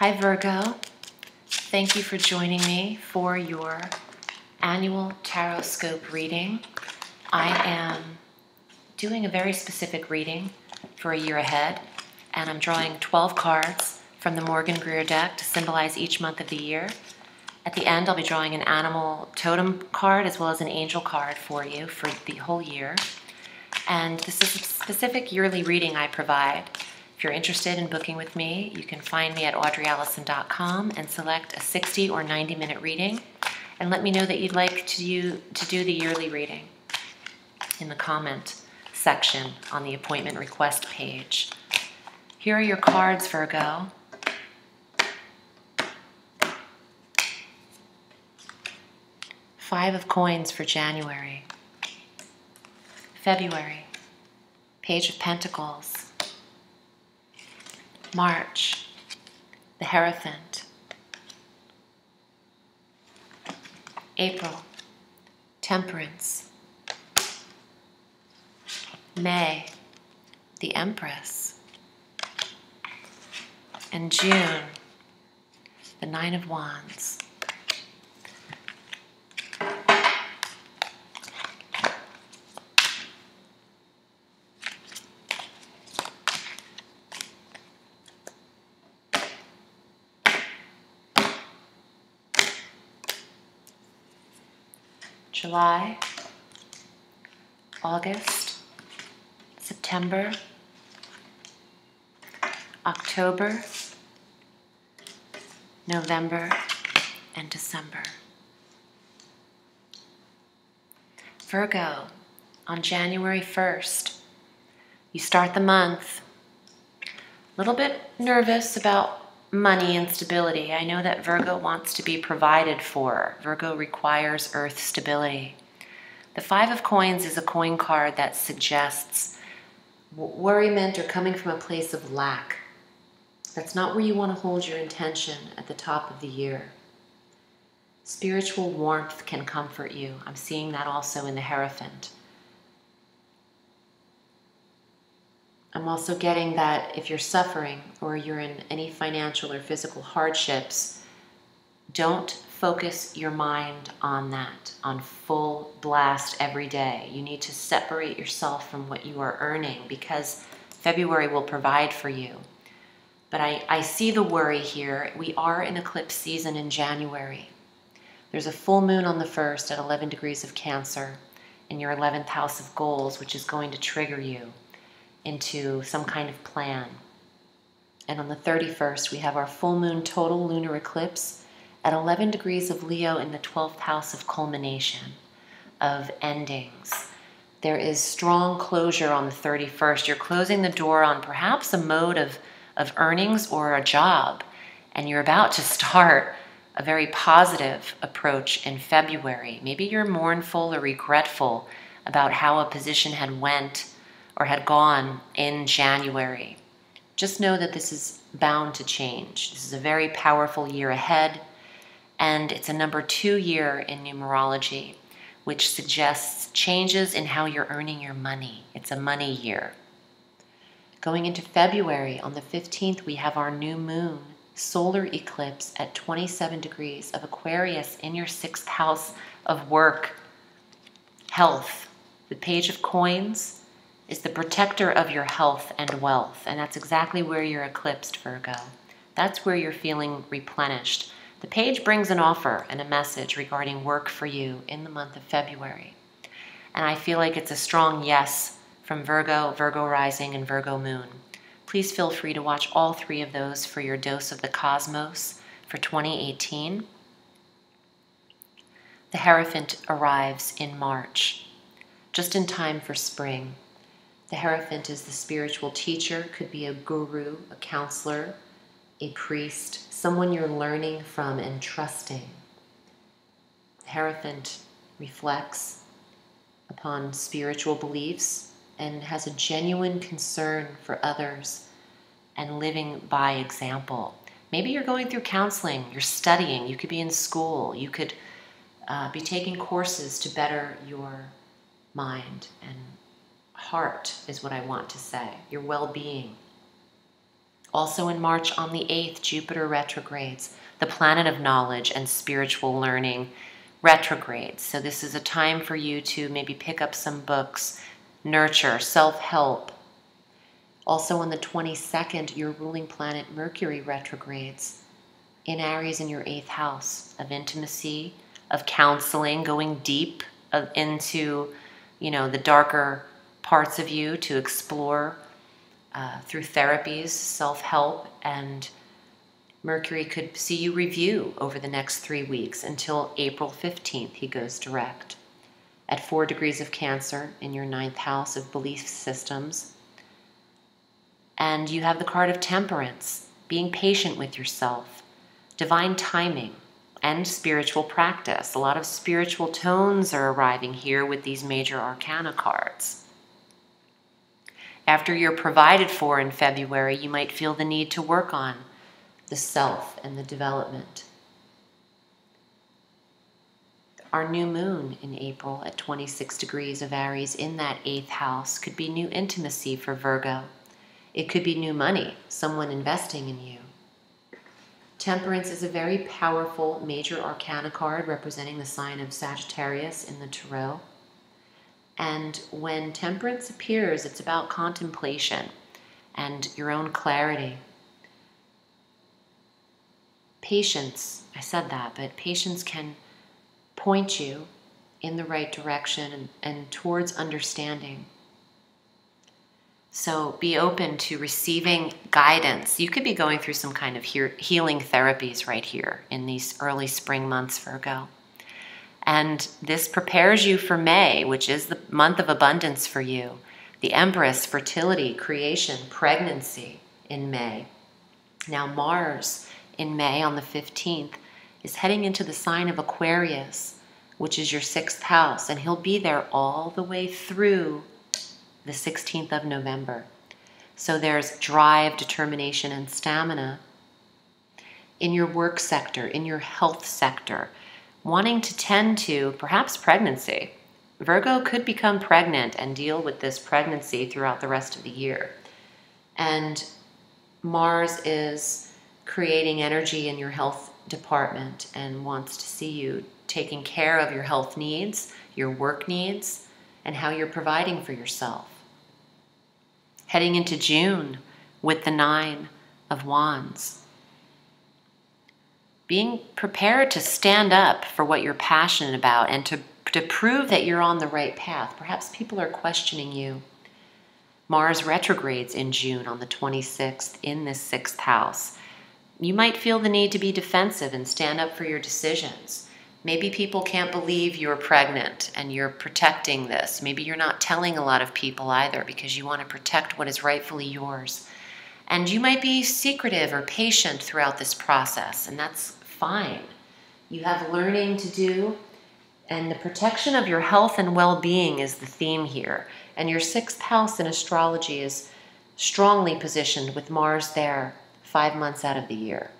Hi Virgo, thank you for joining me for your annual tarot scope reading. I am doing a very specific reading for a year ahead, and I'm drawing 12 cards from the Morgan Greer deck to symbolize each month of the year. At the end, I'll be drawing an animal totem card as well as an angel card for you for the whole year. And this is a specific yearly reading I provide. If you're interested in booking with me, you can find me at audreyalison.com and select a 60 or 90-minute reading, and let me know that you'd like to do the yearly reading in the comment section on the appointment request page. Here are your cards, Virgo. Five of Coins for January. February, Page of Pentacles. March, the Hierophant. April, Temperance. May, the Empress. And June, the Nine of Wands. July, August, September, October, November, and December. Virgo, on January 1st, you start the month a little bit nervous about money and stability. I know that Virgo wants to be provided for. Virgo requires earth stability. The Five of Coins is a coin card that suggests worriment or coming from a place of lack. That's not where you want to hold your intention at the top of the year. Spiritual warmth can comfort you. I'm seeing that also in the Hierophant. I'm also getting that if you're suffering or you're in any financial or physical hardships, don't focus your mind on that, on full blast every day. You need to separate yourself from what you are earning, because February will provide for you. But I see the worry here. We are in eclipse season in January. There's a full moon on the 1st at 11 degrees of Cancer in your 11th house of goals, which is going to trigger you into some kind of plan. And on the 31st, we have our full moon total lunar eclipse at 11 degrees of Leo in the 12th house of culmination, of endings. There is strong closure on the 31st. You're closing the door on perhaps a mode of earnings or a job, and you're about to start a very positive approach in February. Maybe you're mournful or regretful about how a position had went or had gone in January. Just know that this is bound to change. This is a very powerful year ahead, and it's a number 2 year in numerology, which suggests changes in how you're earning your money. It's a money year. Going into February, on the 15th, we have our new moon solar eclipse at 27 degrees of Aquarius in your 6th house of work, health. The Page of Coins is the protector of your health and wealth, and that's exactly where you're eclipsed, Virgo. That's where you're feeling replenished. The page brings an offer and a message regarding work for you in the month of February. And I feel like it's a strong yes from Virgo, Virgo rising, and Virgo moon. Please feel free to watch all 3 of those for your dose of the cosmos for 2018. The Hierophant arrives in March, just in time for spring. The Hierophant is the spiritual teacher, could be a guru, a counselor, a priest, someone you're learning from and trusting. The Hierophant reflects upon spiritual beliefs and has a genuine concern for others and living by example. Maybe you're going through counseling, you're studying, you could be in school, you could be taking courses to better your mind and heart is what I want to say, your well-being. Also in March on the 8th, Jupiter retrogrades, the planet of knowledge and spiritual learning retrogrades. So this is a time for you to maybe pick up some books, nurture, self-help. Also on the 22nd, your ruling planet Mercury retrogrades in Aries in your 8th house of intimacy, of counseling, going deep into, the darker parts of you to explore through therapies, self-help, and Mercury could see you review over the next 3 weeks until April 15th. He goes direct at 4 degrees of Cancer in your 9th house of belief systems. And you have the card of Temperance, being patient with yourself, divine timing, and spiritual practice. A lot of spiritual tones are arriving here with these major arcana cards. After you're provided for in February, you might feel the need to work on the self and the development. Our new moon in April at 26 degrees of Aries in that 8th house could be new intimacy for Virgo. It could be new money, someone investing in you. Temperance is a very powerful major arcana card representing the sign of Sagittarius in the Tarot. And when Temperance appears, it's about contemplation and your own clarity. Patience, I said that, but patience can point you in the right direction and towards understanding. So be open to receiving guidance. You could be going through some kind of healing therapies right here in these early spring months, Virgo. And this prepares you for May, which is the month of abundance for you. The Empress, fertility, creation, pregnancy in May. Now Mars in May on the 15th is heading into the sign of Aquarius, which is your 6th house, and he'll be there all the way through the 16th of November. So there's drive, determination, and stamina in your work sector, in your health sector, wanting to tend to perhaps pregnancy. Virgo could become pregnant and deal with this pregnancy throughout the rest of the year. And Mars is creating energy in your health department and wants to see you taking care of your health needs, your work needs, and how you're providing for yourself. Heading into June with the 9 of Wands. Being prepared to stand up for what you're passionate about and to prove that you're on the right path. Perhaps people are questioning you. Mars retrogrades in June on the 26th in this 6th house. You might feel the need to be defensive and stand up for your decisions. Maybe people can't believe you're pregnant and you're protecting this. Maybe you're not telling a lot of people either because you want to protect what is rightfully yours. And you might be secretive or patient throughout this process, and that's fine. You have learning to do, and the protection of your health and well-being is the theme here. And your 6th house in astrology is strongly positioned with Mars there 5 months out of the year.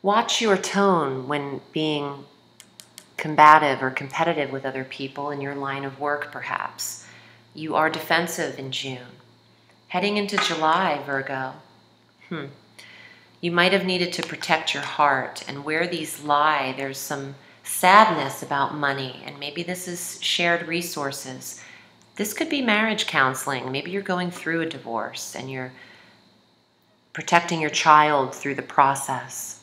Watch your tone when being combative or competitive with other people in your line of work, perhaps. You are defensive in June. Heading into July, Virgo, you might have needed to protect your heart, and where these lie, there's some sadness about money, and maybe this is shared resources. This could be marriage counseling. Maybe you're going through a divorce and you're protecting your child through the process.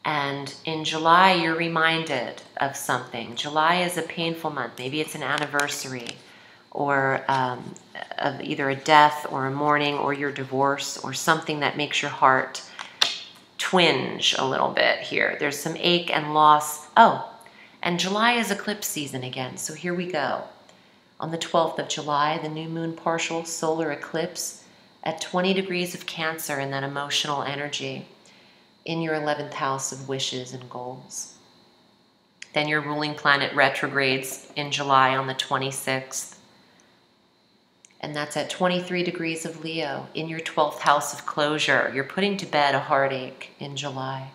And in July, you're reminded of something. July is a painful month. Maybe it's an anniversary or of either a death or a mourning or your divorce or something that makes your heart twinge a little bit here. There's some ache and loss. Oh, and July is eclipse season again. So here we go. On the 12th of July, the new moon partial solar eclipse at 20 degrees of Cancer in that emotional energy in your 11th house of wishes and goals. Then your ruling planet retrogrades in July on the 26th. And that's at 23 degrees of Leo in your 12th house of closure. You're putting to bed a heartache in July.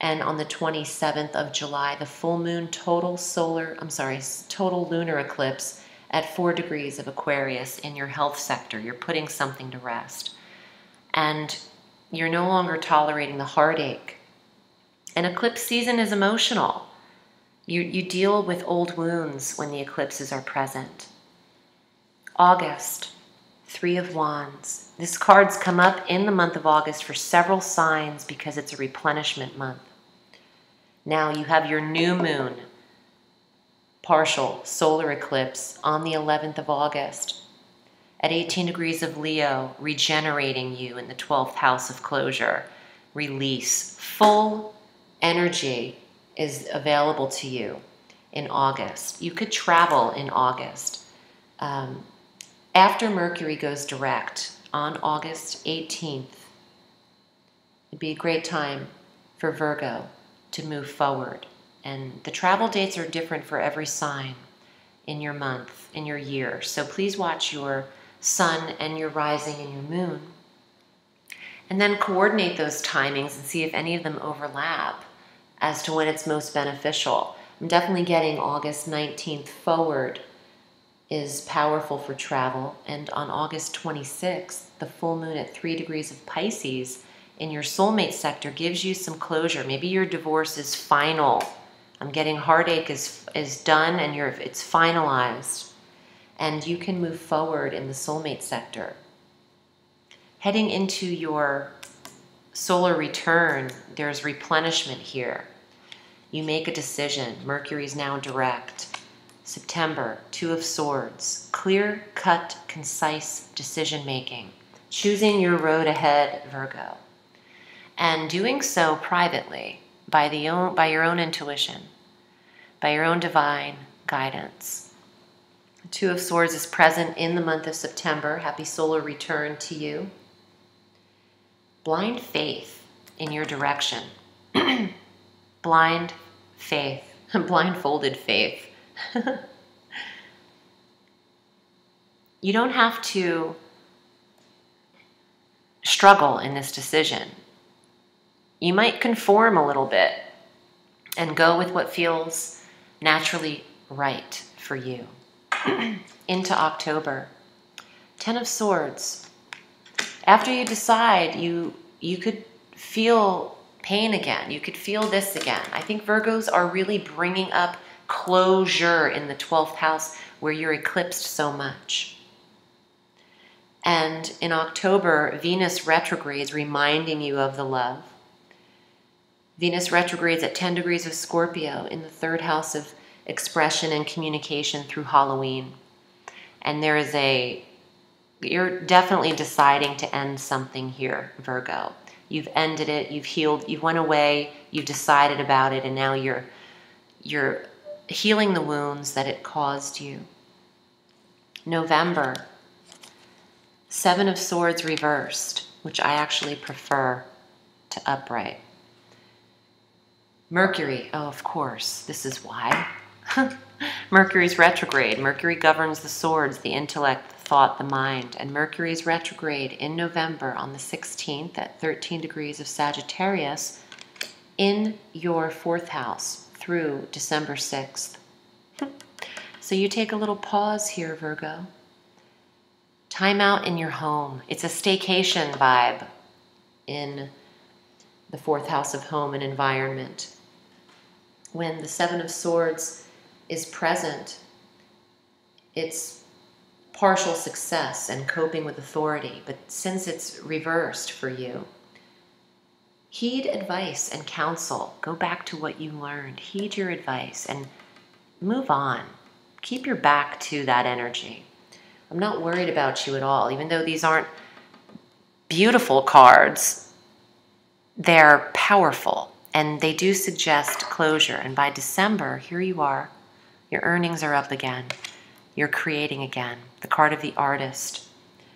And on the 27th of July, the full moon total lunar eclipse at 4 degrees of Aquarius in your health sector. You're putting something to rest. And you're no longer tolerating the heartache. An eclipse season is emotional. You deal with old wounds when the eclipses are present. August, 3 of Wands. This card's come up in the month of August for several signs because it's a replenishment month. Now you have your new moon, partial solar eclipse on the 11th of August at 18 degrees of Leo, regenerating you in the 12th house of closure, release. Full energy is available to you in August. You could travel in August. After Mercury goes direct on August 18th, it'd be a great time for Virgo to move forward. And the travel dates are different for every sign in your month, in your year. So please watch your sun and your rising and your moon. And then coordinate those timings and see if any of them overlap as to when it's most beneficial. I'm definitely getting August 19th forward is powerful for travel. And on August 26th, the full moon at 3 degrees of Pisces in your soulmate sector gives you some closure. Maybe your divorce is final. I'm getting heartache is done and it's finalized. And you can move forward in the soulmate sector. Heading into your solar return, there's replenishment here. You make a decision. Mercury's now direct. September, 2 of Swords. Clear, cut, concise decision making. Choosing your road ahead, Virgo. And doing so privately by your own intuition, by your own divine guidance. The 2 of Swords is present in the month of September. Happy solar return to you. Blind faith in your direction. Blind faith. Blindfolded faith. You don't have to struggle in this decision. You might conform a little bit and go with what feels naturally right for you. Into October. 10 of Swords. After you decide, you could feel pain again. You could feel this again. I think Virgos are really bringing up closure in the 12th house where you're eclipsed so much. And in October, Venus retrogrades, reminding you of the love. Venus retrogrades at 10 degrees of Scorpio in the 3rd house of expression and communication through Halloween. And you're definitely deciding to end something here, Virgo. You've ended it, you've healed, you've went away, you've decided about it, and now you're healing the wounds that it caused you. November, 7 of Swords reversed, which I actually prefer to upright. Mercury, oh, of course, this is why. Mercury's retrograde. Mercury governs the swords, the intellect, the thought, the mind. And Mercury's retrograde in November on the 16th at 13 degrees of Sagittarius in your 4th house through December 6th. So you take a little pause here, Virgo. Time out in your home. It's a staycation vibe in the 4th house of home and environment. When the 7 of Swords is present, it's partial success and coping with authority. But since it's reversed for you, heed advice and counsel. Go back to what you learned. Heed your advice and move on. Keep your back to that energy. I'm not worried about you at all. Even though these aren't beautiful cards, they're powerful. And they do suggest closure. And by December, here you are. Your earnings are up again. You're creating again. The card of the artist.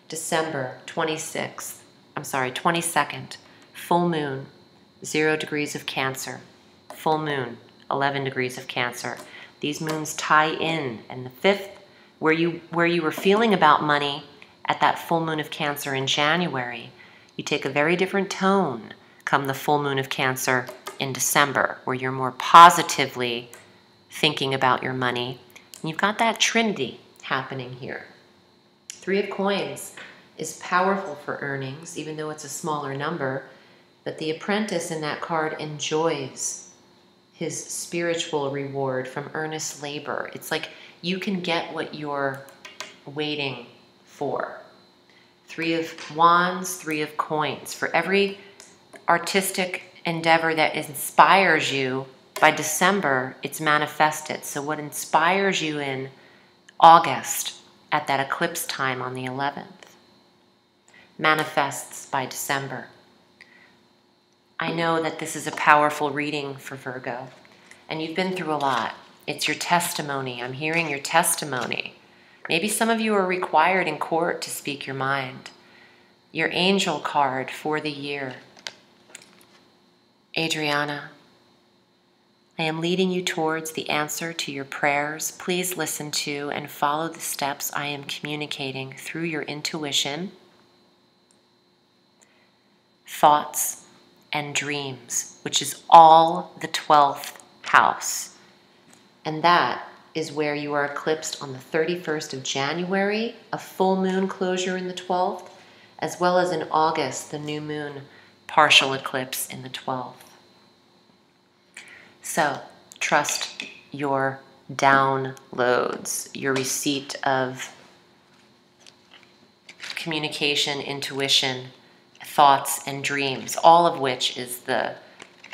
December 22nd. Full moon, 0 degrees of Cancer. Full moon, 11 degrees of Cancer. These moons tie in. And the 5th, where you were feeling about money at that full moon of Cancer in January, you take a very different tone come the full moon of Cancer in December, where you're more positively thinking about your money. And you've got that trinity happening here. 3 of Coins is powerful for earnings, even though it's a smaller number, but the apprentice in that card enjoys his spiritual reward from earnest labor. It's like you can get what you're waiting for. 3 of Wands, 3 of Coins. For every artistic endeavor that inspires you, by December, it's manifested. So what inspires you in August at that eclipse time on the 11th manifests by December. I know that this is a powerful reading for Virgo, and you've been through a lot. It's your testimony. I'm hearing your testimony. Maybe some of you are required in court to speak your mind. Your angel card for the year. Adriana, I am leading you towards the answer to your prayers. Please listen to and follow the steps I am communicating through your intuition, thoughts, and dreams, which is all the 12th house. And that is where you are eclipsed on the 31st of January, a full moon closure in the 12th, as well as in August, the new moon partial eclipse in the 12th. So, trust your downloads, your receipt of communication, intuition, thoughts, and dreams, all of which is the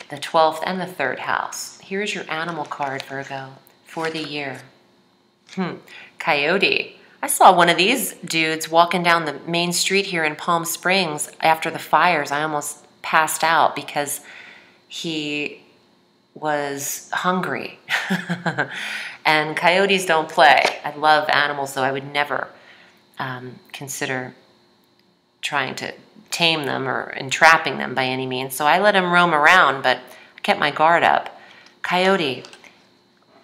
12th and the 3rd house. Here's your animal card, Virgo, for the year. Coyote. I saw one of these dudes walking down the main street here in Palm Springs after the fires. I almost passed out because he was hungry. And coyotes don't play. I love animals, though I would never consider trying to tame them or entrapping them by any means. So I let him roam around, but I kept my guard up. Coyote,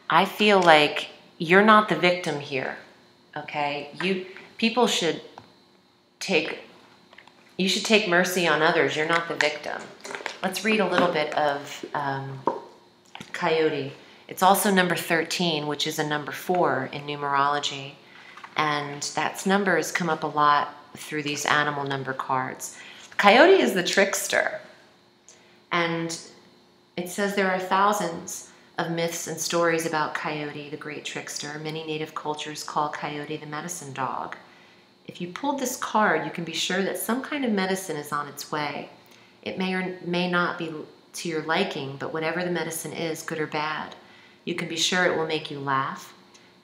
I feel like you're not the victim here, okay? You should take mercy on others. You're not the victim. Let's read a little bit of Coyote. It's also number 13, which is a number 4 in numerology. And that number has come up a lot through these animal number cards. Coyote is the trickster. And it says there are thousands of myths and stories about Coyote, the great trickster. Many native cultures call Coyote the medicine dog. If you pulled this card, you can be sure that some kind of medicine is on its way. It may or may not be to your liking, but whatever the medicine is, good or bad, you can be sure it will make you laugh,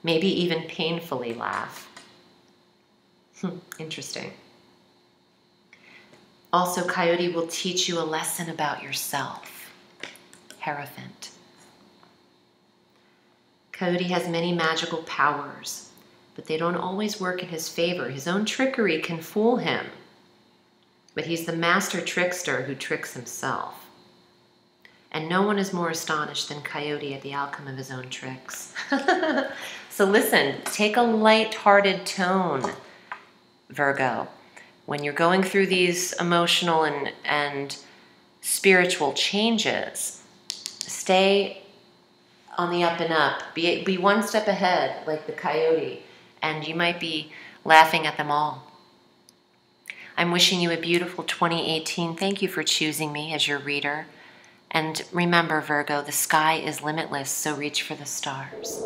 maybe even painfully laugh. Interesting. Also, Coyote will teach you a lesson about yourself. Hierophant. Coyote has many magical powers, but they don't always work in his favor. His own trickery can fool him, but he's the master trickster who tricks himself. And no one is more astonished than Coyote at the outcome of his own tricks. So listen, take a light-hearted tone, Virgo. When you're going through these emotional and spiritual changes, stay on the up and up. Be one step ahead, like the Coyote, and you might be laughing at them all. I'm wishing you a beautiful 2018. Thank you for choosing me as your reader. And remember, Virgo, the sky is limitless, so reach for the stars.